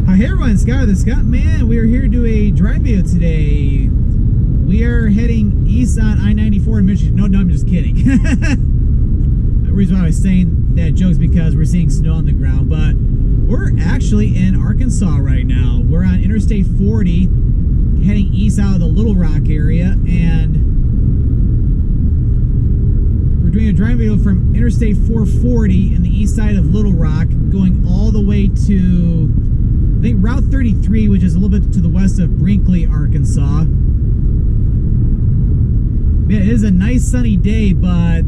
Hey everyone, Scott, the Scott Man. We are here to do a drive video today. We are heading east on I-94 in Michigan. No, I'm just kidding. The reason why I was saying that joke is because we're seeing snow on the ground, but we're actually in Arkansas right now. We're on Interstate 40, heading east out of the Little Rock area, and we're doing a drive video from Interstate 440 in the east side of Little Rock, going all the way to, I think, Route 33, which is a little bit to the west of Brinkley, Arkansas. Yeah, it is a nice sunny day, but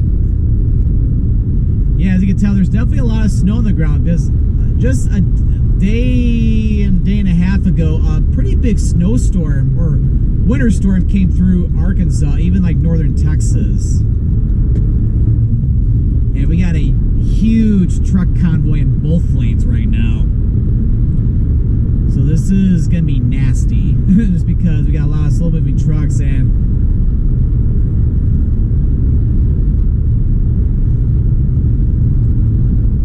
yeah, as you can tell, there's definitely a lot of snow on the ground because just a day and a half ago, a pretty big snowstorm or winter storm came through Arkansas, even like northern Texas. And we got a huge truck convoy in both lanes right now. So this is going to be nasty just because we got a lot of slow moving trucks. And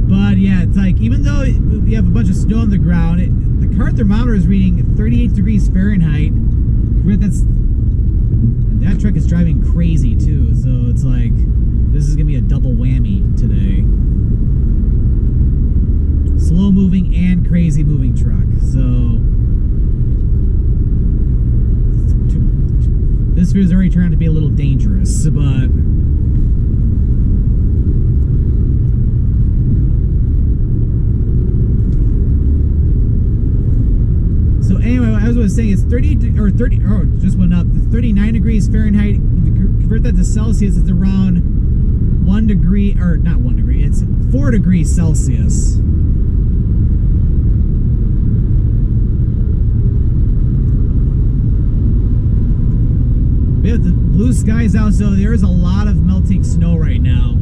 but yeah, it's like, even though we have a bunch of snow on the ground, the car thermometer is reading 38 degrees Fahrenheit. That truck is driving crazy too, so it's like, this is gonna be a double whammy today. Slow moving and crazy moving truck. So this video is already trying to be a little dangerous, but anyway, as I was saying, it's 30 or 30. Oh, it just went up. It's 39 degrees Fahrenheit. Convert that to Celsius, it's around 1 degree, or not 1 degree. It's 4 degrees Celsius. We have the blue skies out, so there's a lot of melting snow right now.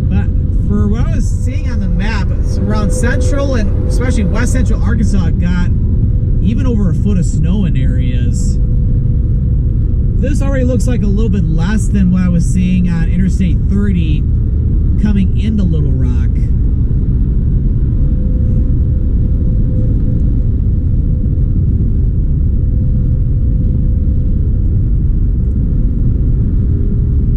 But for what I was seeing on the map, it's around central and especially west central Arkansas got even over a foot of snow in areas. This already looks like a little bit less than what I was seeing on Interstate 30 coming into Little Rock.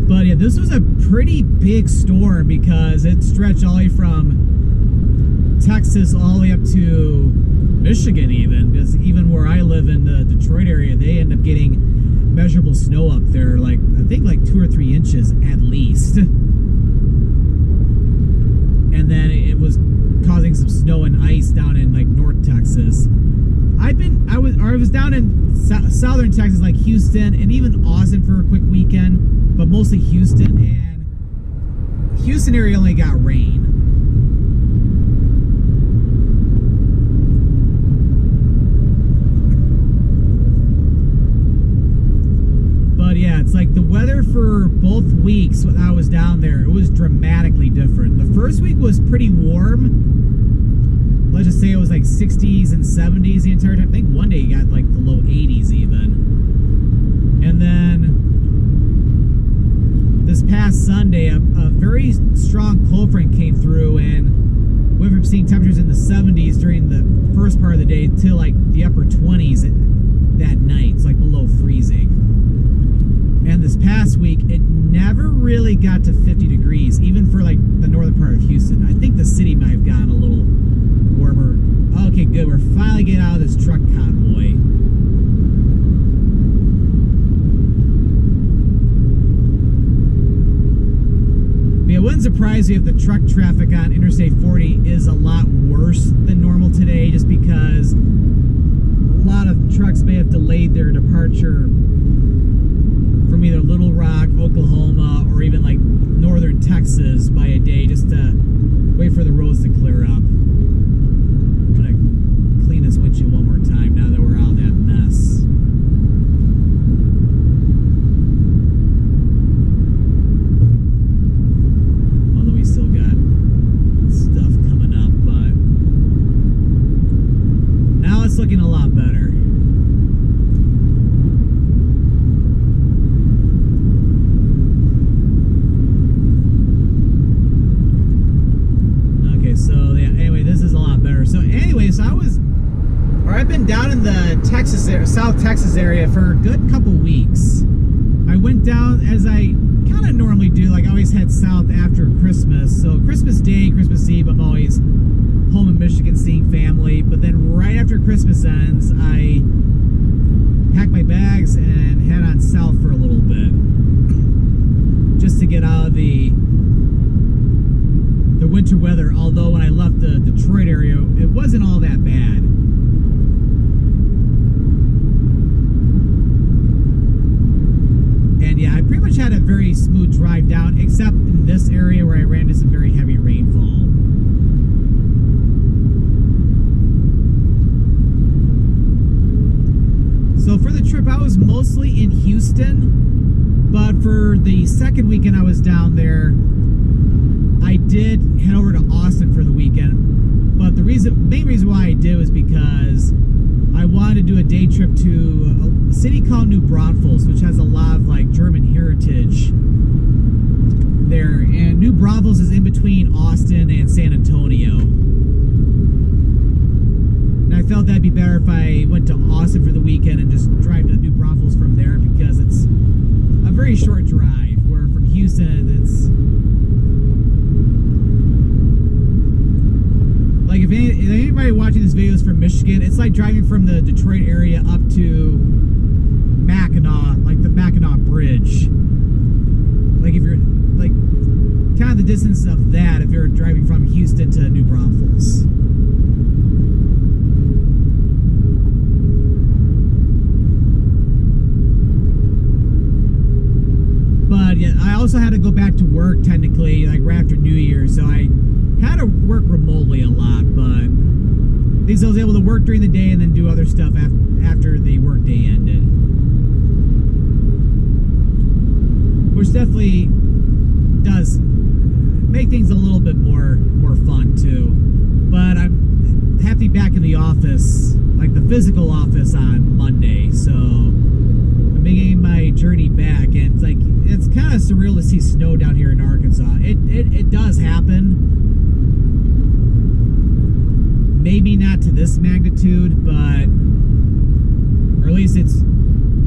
But yeah, this was a pretty big storm because it stretched all the way from Texas all the way up to Michigan, even, because even where I live in the Detroit area, they end up getting measurable snow up there, like I think like 2 or 3 inches at least. And then it was causing some snow and ice down in like North Texas. I was down in southern Texas, like Houston and even Austin for a quick weekend, but mostly Houston, and Houston area only got rain. Yeah, it's like the weather for both weeks when I was down there, it was dramatically different. The first week was pretty warm. Let's just say it was like 60s and 70s the entire time. I think one day you got like the low 80s even. And then this past Sunday, a very strong cold front came through and went from seeing temperatures in the 70s during the first part of the day to like the upper 20s that night. It's like below freezing. And this past week, it never really got to 50 degrees, even for like the northern part of Houston. I think the city might have gotten a little warmer. Okay, good. We're finally getting out of this truck convoy. But it wouldn't surprise you if the truck traffic on Interstate 40 is a lot worse than normal today, just because a lot of trucks may have delayed their departure from either Little Rock, Oklahoma, or even like northern Texas by a day, just to wait for the roads to clear up. I'm gonna clean this windshield one more time now that we're out of that mess. Although we still got stuff coming up, but now it's looking a lot better. So yeah, anyway, this is a lot better. So anyway, so I was down in the South Texas area for a good couple weeks. I went down as I kind of normally do, like I always head south after Christmas. So Christmas Day, Christmas Eve, I'm always home in Michigan seeing family. But then right after Christmas ends, I pack my bags and head on south for a little bit, just to get out of the winter weather. Although when I left the Detroit area, it wasn't all that bad. And yeah, I pretty much had a very smooth drive down, except in this area where I ran into some very heavy rainfall. So for the trip, I was mostly in Houston, but for the second weekend I was down there, I did head over to Austin for the weekend. But the main reason why I did was because I wanted to do a day trip to a city called New Braunfels, which has a lot of like German heritage there. And New Braunfels is in between Austin and San Antonio. And I felt that'd be better if I went to Austin for the weekend and just drive to New Braunfels from there, because it's a very short drive, where from Houston it's like, if anybody watching this video is from Michigan, it's like driving from the Detroit area up to Mackinac, like the Mackinac Bridge. Like if you're like kind of the distance of that if you're driving from Houston to New Braunfels. But yeah, I also had to go back to work technically, like right after New Year's, so I had to work remotely a lot, but at least I was able to work during the day and then do other stuff after the work day ended. Which definitely does make things a little bit more fun too. But I'm happy back in the office, like the physical office, on Monday, so I'm beginning my journey back, and it's kind of surreal to see snow down here in Arkansas. It does happen. Maybe not to this magnitude, but, or at least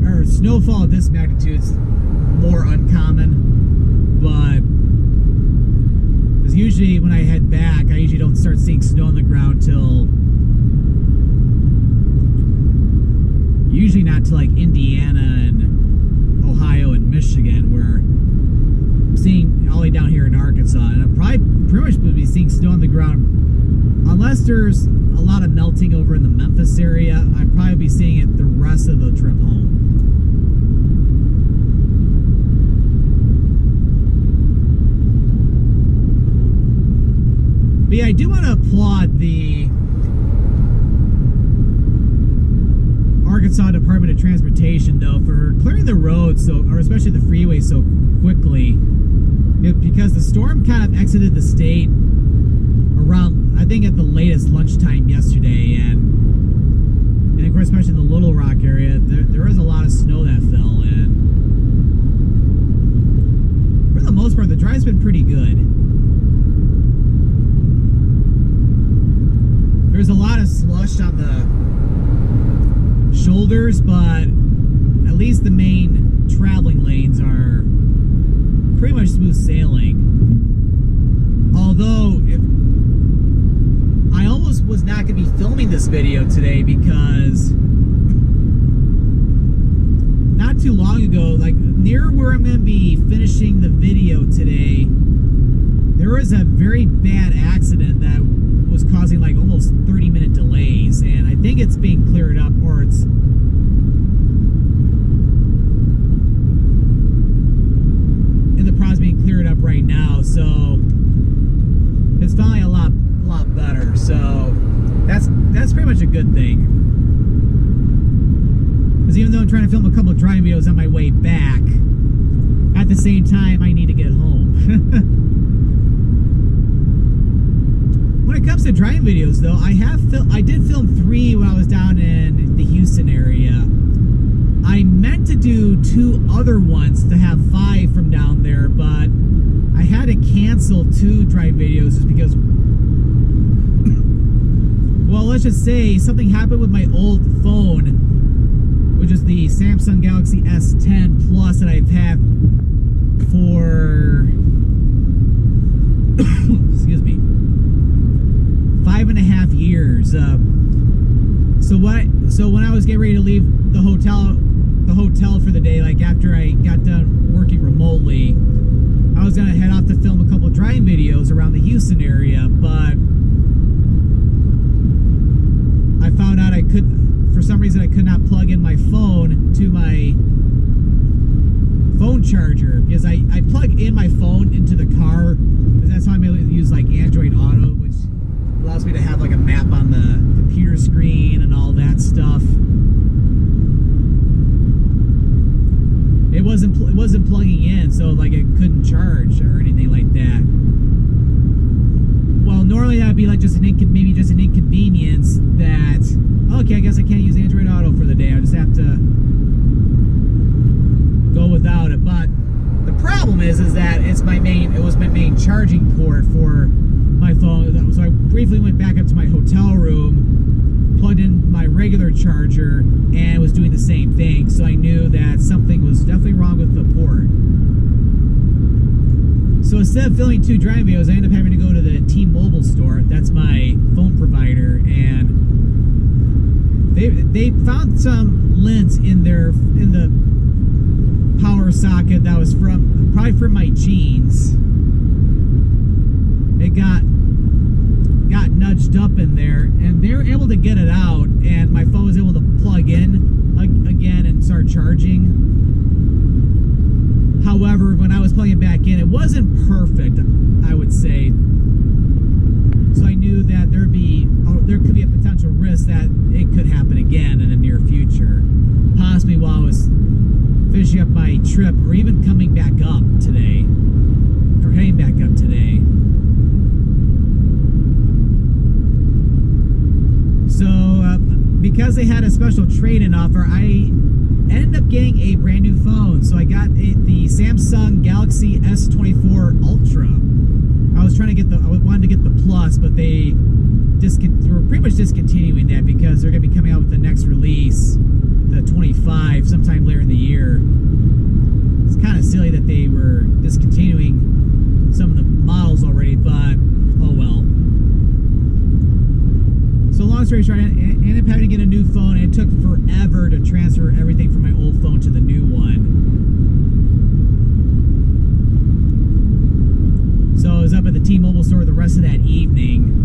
or snowfall of this magnitude is more uncommon. But because usually when I head back, I usually don't start seeing snow on the ground till usually not till like Indiana and Ohio and Michigan, where I'm seeing all the way down here in Arkansas, and I'm probably pretty much would be seeing snow on the ground. Unless there's a lot of melting over in the Memphis area, I'd probably be seeing it the rest of the trip home. But yeah, I do want to applaud the Arkansas Department of Transportation, though, for clearing the roads, or especially the freeway, so quickly. Because the storm kind of exited the state around, I think, at the latest lunchtime yesterday, and of course, especially in the Little Rock area, there was a lot of snow that fell, and for the most part, the drive's been pretty good. There's a lot of slush on the shoulders, but at least the main traveling lanes are pretty much smooth sailing. Although, I almost was not going to be filming this video today, because not too long ago, like near where I'm going to be finishing the video today, there was a very bad accident that was causing like almost 30-minute delays, and I think it's being cleared up, or it's in the process of being cleared up right now, so it's finally a lot better. So that's pretty much a good thing, because even though I'm trying to film a couple of driving videos on my way back, at the same time I need to get home. When it comes to driving videos, though, I did film 3 when I was down in the Houston area. I meant to do 2 other ones to have 5 from down there, but I had to cancel 2 drive videos just because, well, let's let's just say something happened with my old phone, which is the Samsung Galaxy S10 Plus that I've had for excuse me, 5.5 years. So when I was getting ready to leave the hotel for the day, like after I got done working remotely, I was gonna head off to film a couple driving videos around the Houston area, but I found out for some reason I could not plug in my phone to my phone charger, because I plug in my phone into the car, because that's how I'm able to use like Android Auto, which allows me to have like a map on the computer screen and all that stuff. It wasn't plugging in, so like it couldn't charge or anything like that. Well, normally that'd be like just maybe just an inconvenience that, okay, I guess I can't use Android Auto for the day. I just have to go without it. But the problem is that it was my main charging port for my phone. So I briefly went back up to my hotel room, plugged in my regular charger, and it was doing the same thing. So I knew that something was definitely wrong with the port. So instead of filming 2 driving videos, I ended up having to go to the T-Mobile store. That's my phone provider, and they found some lint in the power socket that was probably from my jeans. It got nudged up in there, and they were able to get it out, and my phone was able to plug in again and start charging. However, when I was plugging it back in, it wasn't perfect, I would say. So I knew that there could be a potential risk that it could happen again in the near future, possibly while I was finishing up my trip, or even coming back up today, or heading back up today. So because they had a special trade-in offer, I ended up getting a brand new phone. So I got the Samsung Galaxy S24 Ultra. I wanted to get the Plus, but they were pretty much discontinuing that because they're going to be coming out with the next release, the 25, sometime later in the year. It's kind of silly that they were discontinuing some of the models already, but oh well. So long story short, I ended up having to get a new phone, and it took forever to transfer everything from my old phone to the new one. So I was up at the T-Mobile store the rest of that evening.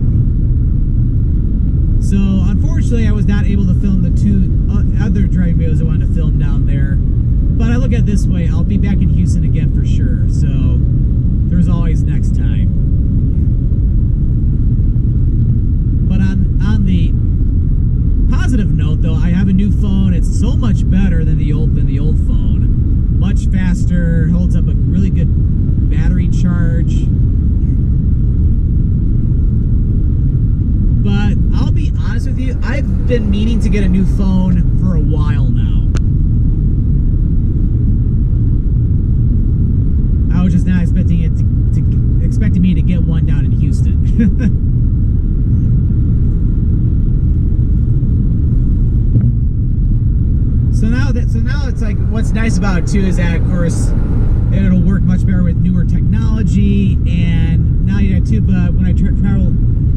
So unfortunately, I was not able to film the 2 other driving videos I wanted to film down there. But I look at it this way, I'll be back in Houston again for sure. So there's always next time. But on the positive note, though, I have a new phone. It's so much better than the old phone. Much faster, holds up a really good battery charge. But I'll be honest with you, I've been meaning to get a new phone for a while now. I was just not expecting me to get one down in Houston. So now it's like, what's nice about it too is that, of course, it'll work much better with newer technology, and now you got too. But when I travel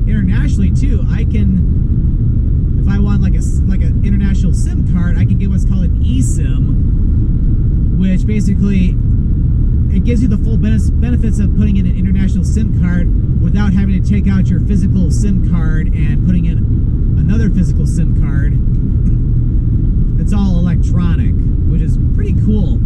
internationally too, I can, if I want like an international SIM card, I can get what's called an eSIM, which basically it gives you the full benefits of putting in an international SIM card without having to take out your physical SIM card and putting in another physical SIM card. It's all electronic, which is pretty cool.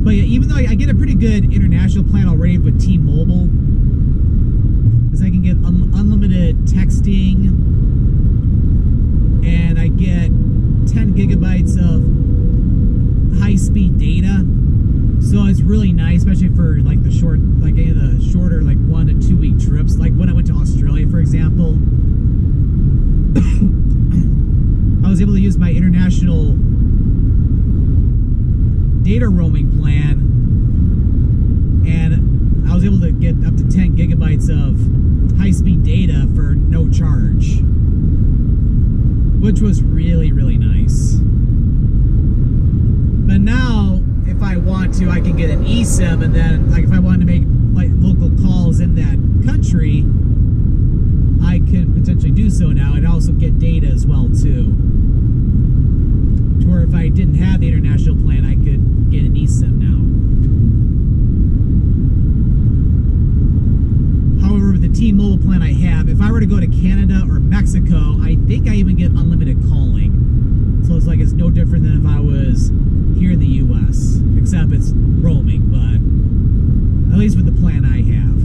But yeah, even though I get a pretty good international plan already with T-Mobile, because I can get unlimited texting, and I get 10 gigabytes of high-speed data. So it's really nice, especially for like the shorter like 1 to 2 week trips. Like when I went to Australia, for example, I was able to use my international data roaming plan, and I was able to gigabytes of high-speed data for no charge, which was really, really nice. But now, if I want to, I can get an eSIM, and then, like, if I wanted to make like local calls in that country, I can potentially do so now, and also get data as well too. To where if I didn't have the international plan, I could get an eSIM now. However, with the T-Mobile plan I have, if I were to go to Canada or Mexico, I think I even get unlimited calling. So it's like it's no different than if I was here in the US, except it's roaming, but at least with the plan I have.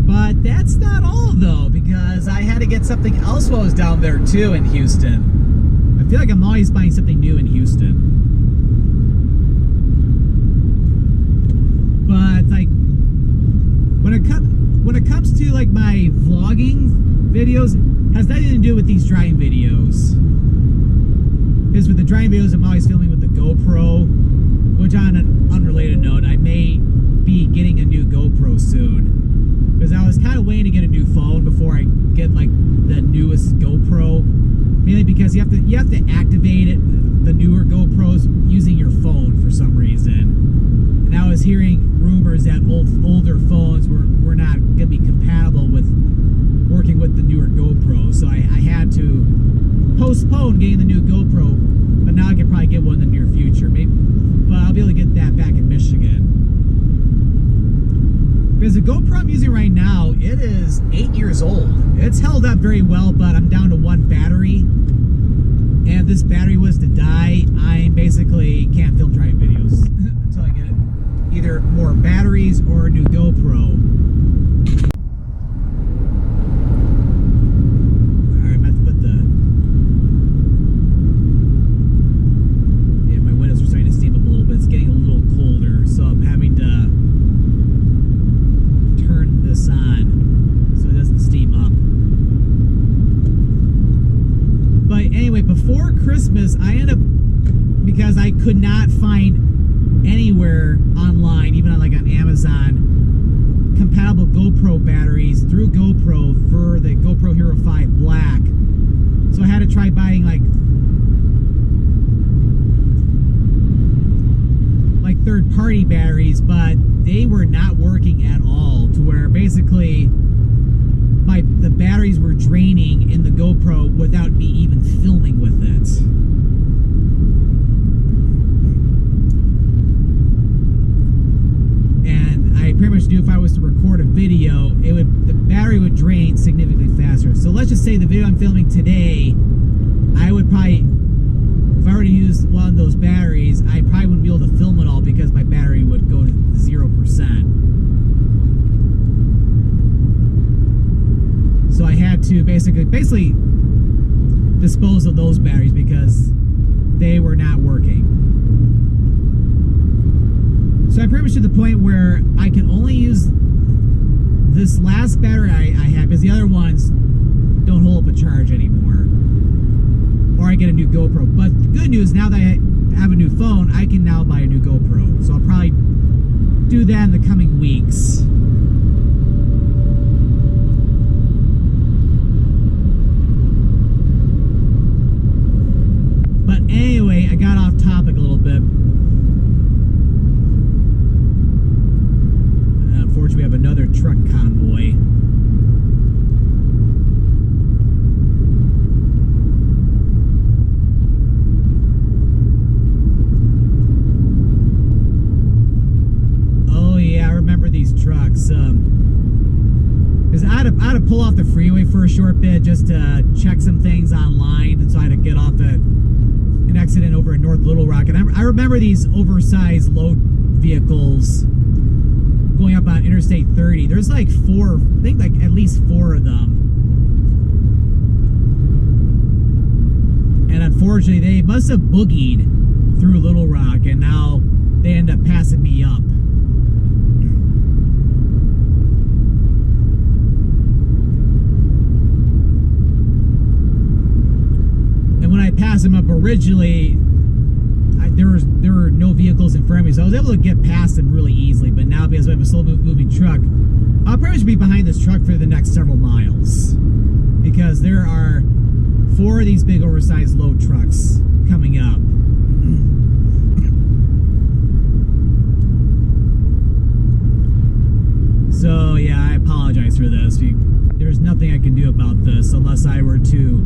But that's not all though, because I had to get something else while I was down there too in Houston. I feel like I'm always buying something new in Houston. But like when it comes to like my vlogging videos, it has nothing to do with these driving videos. Because with the driving videos, I'm always filming with the GoPro, which on an unrelated note, I may be getting a new GoPro soon. Because I was kind of waiting to get a new phone before I get like the newest GoPro. Mainly because you have to activate it, the newer GoPros, using your phone for some reason. And I was hearing rumors that older phones were not going to be compatible with working with the newer GoPro. So I had to postpone getting the new GoPro, but now I can probably get one in the near future. Maybe, but I'll be able to get that back in Michigan. Because the GoPro I'm using right now, it is 8 years old. It's held up very well, but I'm down to one battery. And if this battery was to die, I basically can't film driving videos until I get either more batteries or a new GoPro. Alright, I'm about to put the... Yeah, my windows are starting to steam up a little bit. It's getting a little colder, so I'm having to turn this on so it doesn't steam up. But anyway, before Christmas, I ended up, because I could not find anywhere online, even on Amazon, compatible GoPro batteries through GoPro for the GoPro Hero 5 Black. So I had to try buying like third-party batteries, but they were not working at all, to where basically the batteries were draining in the GoPro without me even filming with it. And I pretty much knew if I was to record a video, the battery would drain significantly faster. So let's just say the video I'm filming today, I would probably, if I were to use one of those batteries, I probably wouldn't be able to film it all because my battery would go to 0%. So I had to basically dispose of those batteries because they were not working. So I'm pretty much to the point where I can only use this last battery I have, because the other ones don't hold up a charge anymore. Or I get a new GoPro. But the good news, now that I have a new phone, I can now buy a new GoPro. So I'll probably do that in the coming weeks. But anyway, I got off topic a little bit. Unfortunately, we have another truck convoy. Oh yeah, I remember these trucks. Because I had to pull off the freeway for a short bit just to check some things online, and so I had to get off an accident over in North Little Rock. And I remember these oversized load vehicles going up on Interstate 30. There's like four, I think like at least 4 of them. And unfortunately, they must have boogied through Little Rock, and now they end up passing me up. And when I pass him up. Originally, there were no vehicles in front of me, so I was able to get past them really easily. But now, because I have a slow moving truck, I'll probably be behind this truck for the next several miles, because there are 4 of these big oversized load trucks coming up. So yeah, I apologize for this. There's nothing I can do about this unless I were to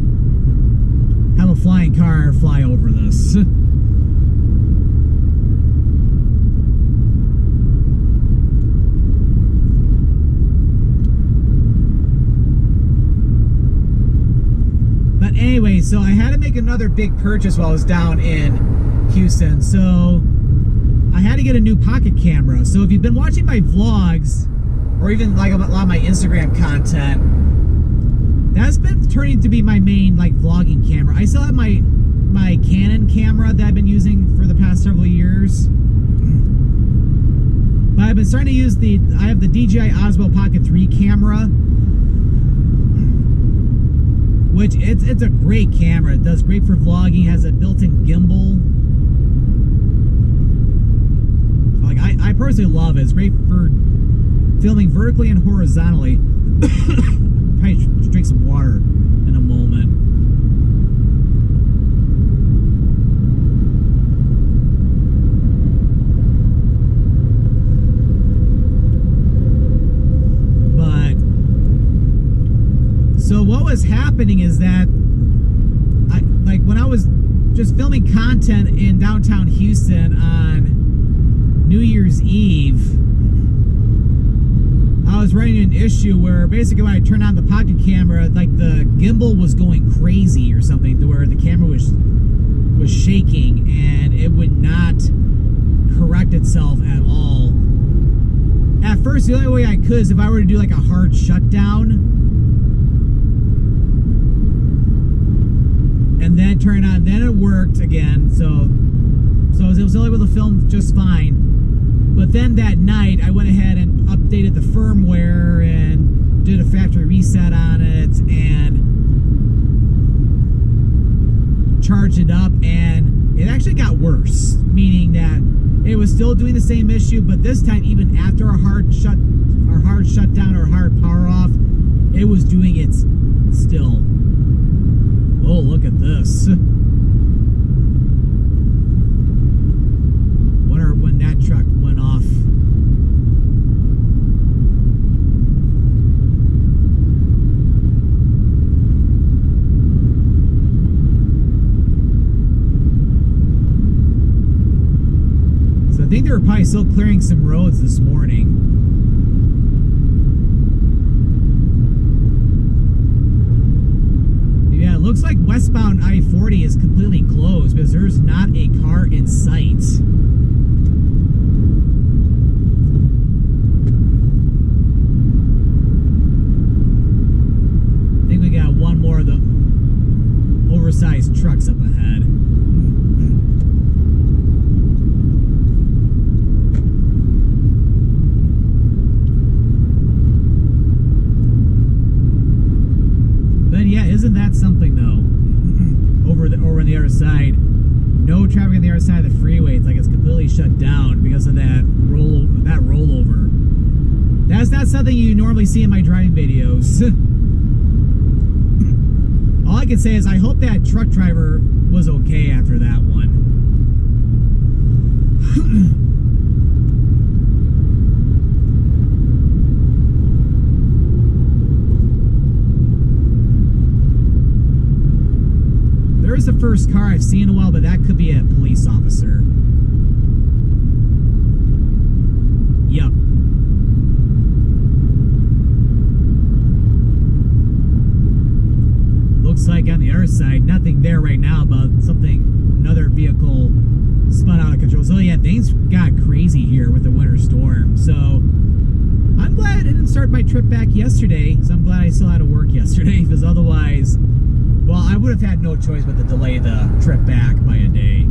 have a flying car fly over this. But anyway, so I had to make another big purchase while I was down in Houston. So I had to get a new pocket camera. So if you've been watching my vlogs, or even like a lot of my Instagram content, that's been turning to be my main like vlogging camera. I still have my Canon camera that I've been using for the past several years, but I've been starting to use I have the DJI Osmo Pocket 3 camera, which it's a great camera. It does great for vlogging. It has a built-in gimbal. Like I personally love it. It's great for filming vertically and horizontally. Probably drink some water in a moment. But so what was happening is that when I was just filming content in downtown Houston on New Year's Eve, I was running an issue where basically when I turned on the pocket camera, like the gimbal was going crazy or something, to where the camera was shaking and it would not correct itself at all. At first, the only way I could is if I were to do like a hard shutdown and then turn it on, then it worked again. So I was able to film just fine. But then that night, I went ahead and updated the firmware and did a factory reset on it and charged it up, and it actually got worse, meaning that it was still doing the same issue, but this time, even after a hard shutdown or hard power off, it was doing it still. Oh, look at this. Wonder when that truck went off. So I think they were probably still clearing some roads this morning. Yeah, it looks like westbound I-40 is completely closed because there's not a car in sight. I think we got one more of the oversized trucks up ahead. But yeah, isn't that something though? Over on the other side, no traffic on the other side of the freeway. It's like it's completely shut down because of that rollover. That's not something you normally see in my driving videos. All I can say is I hope that truck driver was okay after that one. There's the first car I've seen in a while, but that could be a police officer. Yep. Looks like on the other side, nothing there right now, but another vehicle spun out of control. So yeah, things got crazy here with the winter storm. So I'm glad I didn't start my trip back yesterday. So I'm glad I still had to work yesterday, because otherwise, well, I would have had no choice but to delay the trip back by a day.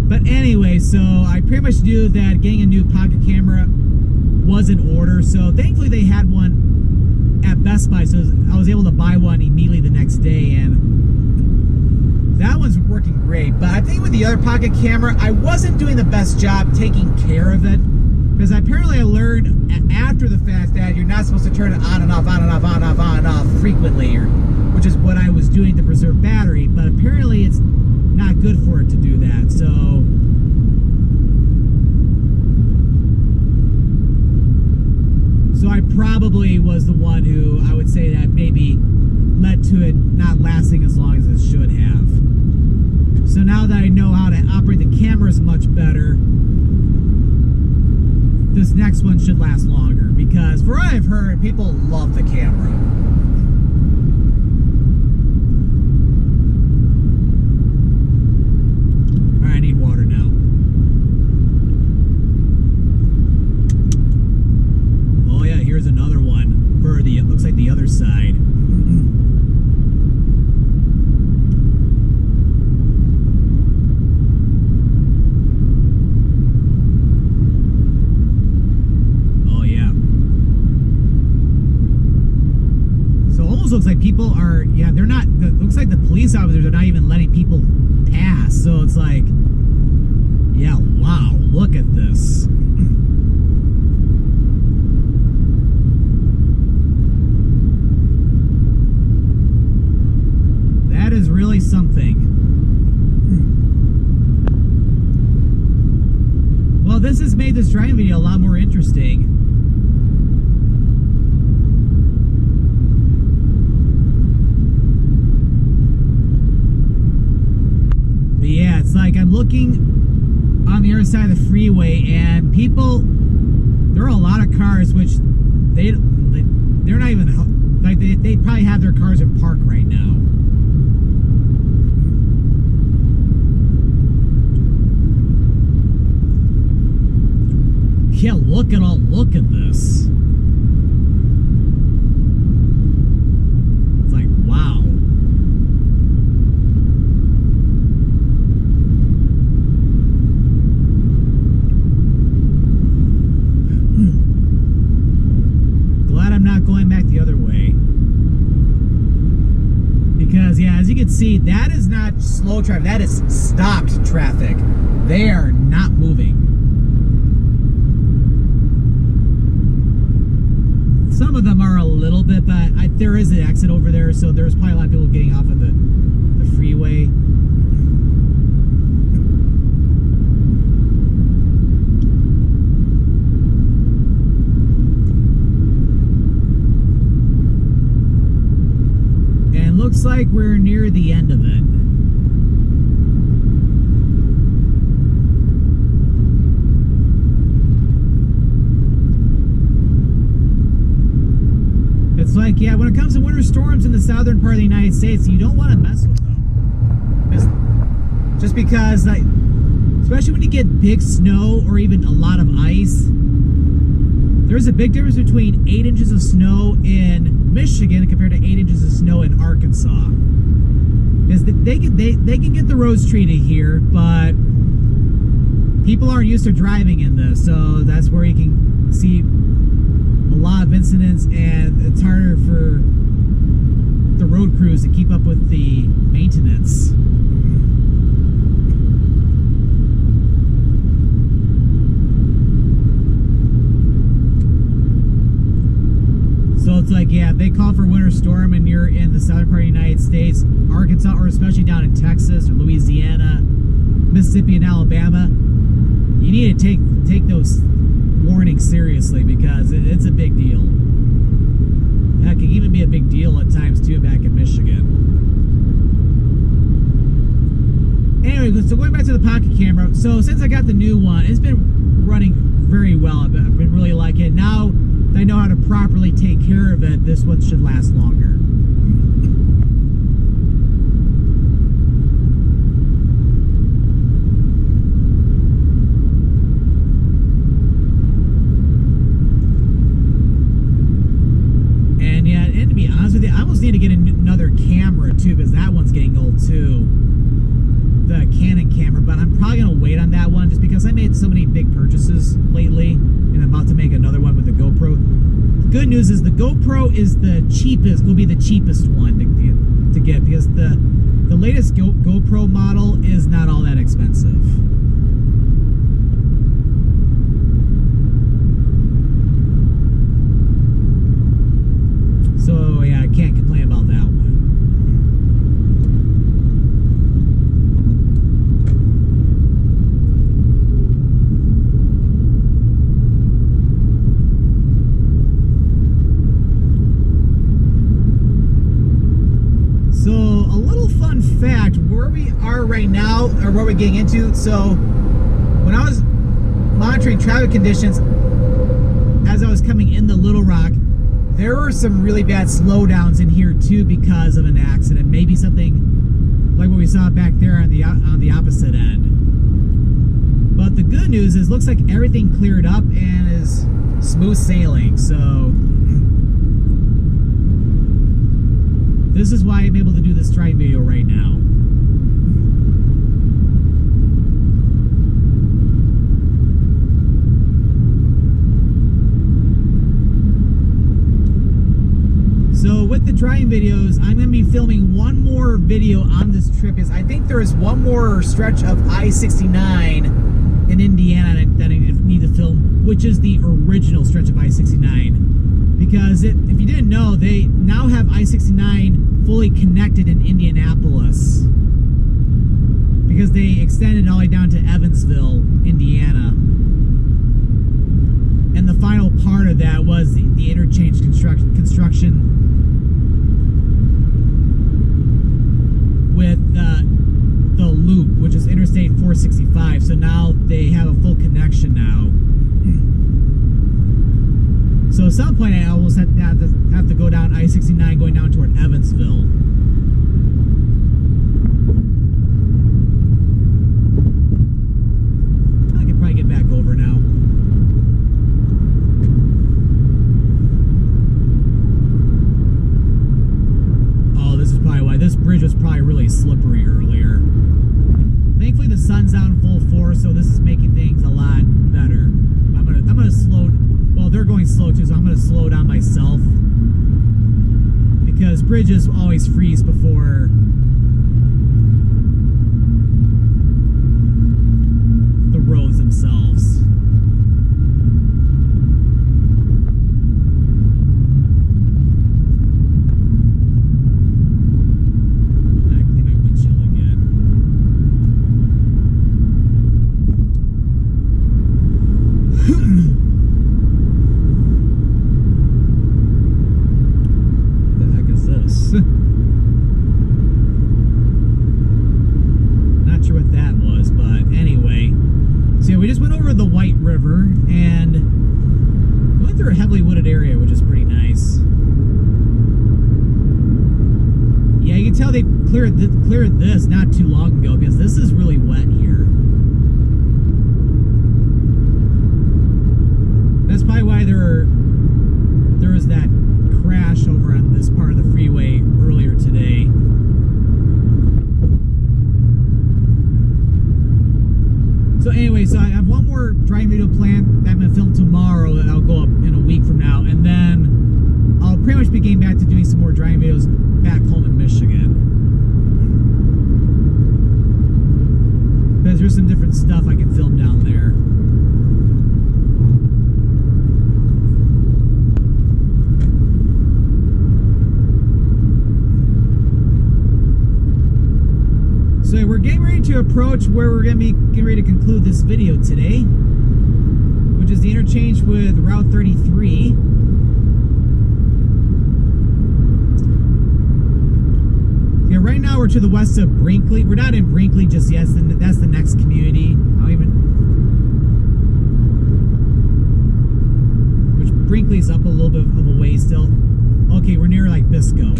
But anyway, so I pretty much knew that getting a new pocket camera was in order, so thankfully they had one at Best Buy, so I was able to buy one immediately the next day, and that one's working great. But I think with the other pocket camera, I wasn't doing the best job taking care of it, because apparently I learned after the fact that you're not supposed to turn it on and off, on and off, on and off, on and off frequently, which is what I was doing to preserve battery, but apparently it's not good for it to do that, so I probably was the one who I would say that maybe led to it not lasting as long as it should have. So now that I know how to operate the cameras much better, this next one should last longer, because for what I've heard, people love the camera. Alright, I need water now. Oh yeah, here's another one for the, it looks like the other side. Looks like people are, yeah, they're not, it looks like the police officers are not even letting people pass, so it's like, yeah, wow, look at this. That is really something. Well, this has made this driving video a lot more interesting. Yeah, it's like I'm looking on the other side of the freeway, and people, there are a lot of cars which they're not even, like they probably have their cars in park right now. Yeah, look at this. It's like, wow. Going back the other way, because yeah, as you can see, that is not slow traffic, that is stopped traffic. They are not moving. Some of them are a little bit, but there is an exit over there, so there's probably a lot of people getting off of the freeway. Looks like we're near the end of it. It's like, yeah, when it comes to winter storms in the southern part of the United States, you don't want to mess with them. Just because, like, especially when you get big snow or even a lot of ice, there's a big difference between 8 inches of snow in Michigan compared to 8 inches of snow in Arkansas. Because they can get the roads treated here, but people aren't used to driving in this, so that's where you can see a lot of incidents, and it's harder for the road crews to keep up with the maintenance. So it's like, yeah, if they call for winter storm and you're in the southern part of the United States, Arkansas, or especially down in Texas or Louisiana, Mississippi and Alabama, you need to take those warnings seriously, because it's a big deal. That can even be a big deal at times too back in Michigan. Anyway, so going back to the pocket camera, so since I got the new one, it's been running very well. I've been really liking it. Now that I know how to properly take care of it, this one should last longer. And yeah, and to be honest with you, I almost need to get another camera too, because that one's getting old too. The Canon camera, but I'm probably going to wait on that one just because I made so many big purchases lately, and I'm about to make another one with the good news is the GoPro is the cheapest, will be the cheapest one to get, because the latest GoPro model is not all that expensive. So yeah, I can't complain about that one. So a little fun fact, where we are right now, or what we're getting into. So when I was monitoring traffic conditions as I was coming into Little Rock, there were some really bad slowdowns in here too because of an accident. Maybe something like what we saw back there on the opposite end. But the good news is, looks like everything cleared up and is smooth sailing. So this is why I'm able to do this driving video right now. So with the driving videos, I'm going to be filming one more video on this trip, because I think there is one more stretch of I-69 in Indiana that I need to film, which is the original stretch of I-69. Because if you didn't know, they now have I-69 fully connected in Indianapolis, because they extended all the way down to Evansville, Indiana. And the final part of that was the interchange construction with the loop, which is Interstate 465. So now they have a full connection now. So at some point I almost have to go down I-69 going down toward Evansville. I can probably get back over now. Oh, this is probably why. This bridge was probably really slippery earlier. Thankfully the sun's out in full force, so this is making things a lot better. I'm gonna slow. Well, they're going slow too, so I'm going to slow down myself, because bridges always freeze before the roads themselves. I clean my windshield again. Not sure what that was, but anyway. So yeah, we just went over the White River and we went through a heavily wooded area, which is pretty nice. Yeah, you can tell they cleared this not too long ago, because this is really wet here. That's probably why there was that crash over on this part of the freeway earlier today. So anyway, so I have one more driving video planned that I'm going to film tomorrow, that I'll go up in a week from now, and then I'll pretty much be getting back to doing some more driving videos back home in Michigan. Because there's some different stuff I can film down there. So we're getting ready to approach where we're going to be getting ready to conclude this video today, which is the interchange with Route 33. Yeah, right now we're to the west of Brinkley. We're not in Brinkley just yet. That's the next community. Which Brinkley's up a little bit of a way still. Okay, we're near like Biscoe.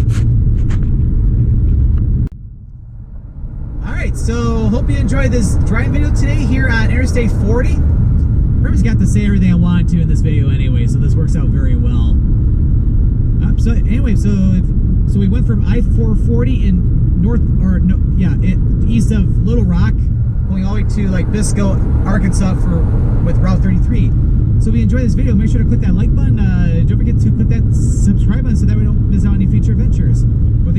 Alright, so hope you enjoyed this driving video today here on Interstate 40. Remember, got to say everything I wanted to in this video anyway, so this works out very well. So anyway, so we went from I-440 in east of Little Rock, going all the way to like Biscoe, Arkansas with Route 33. So if you enjoyed this video, make sure to click that like button. Don't forget to click so that we don't miss out on any future adventures. But